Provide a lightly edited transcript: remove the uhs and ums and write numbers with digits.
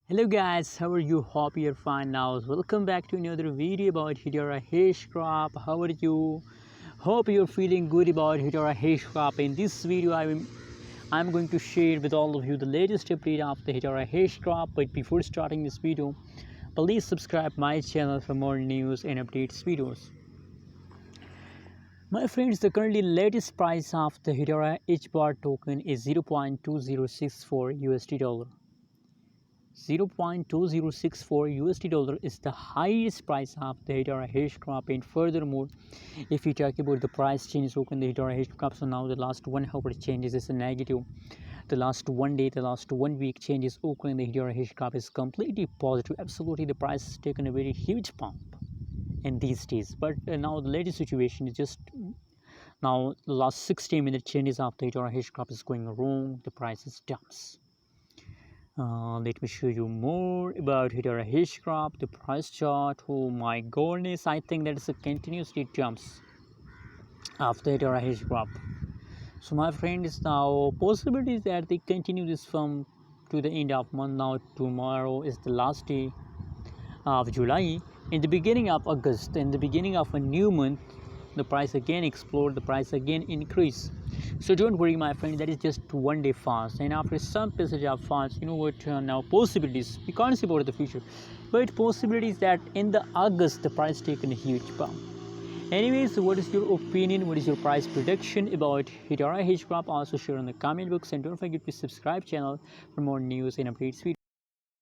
Hello guys, how are you? Hope you're fine now. Welcome back to another video about Hedera Hashgraph. How are you? Hope you're feeling good about Hedera Hashgraph. In this video, I'm going to share with all of you the latest update of the Hedera Hashgraph. But before starting this video, please subscribe my channel for more news and updates videos. My friends, the currently latest price of the Hedera Hbar token is 0.2064 USD dollar. 0.2064 USD dollar is the highest price of the Hedera Hashgraph. And furthermore, if you talk about the price changes in the Hedera Hashgraph, so now the last 1 hour changes is a negative. The last 1 day, the last 1 week changes in the Hedera Hashgraph is completely positive. Absolutely, the price has taken a very huge pump in these days. But now the latest situation is just now the last 60-minute changes of the Hedera Hashgraph is going wrong. The price is dumps. Let me show you more about Hedera Hashgraph, the price chart. Oh my goodness, I think that is a continuously jumps after Hedera Hashgraph. So my friends, now possibilities that they continue this from to the end of month. Now tomorrow is the last day of July. In the beginning of August, in the beginning of a new month, the price again explode, the price again increase. So don't worry my friend, that is just 1 day fast, and after some passage of fast, you know what, now possibilities, we can't see about the future, but possibilities that in the August the price taken a huge bump. Anyways, what is your opinion, what is your price prediction about Hedera Hashgraph? Also share in the comment box, and don't forget to subscribe channel for more news and updates.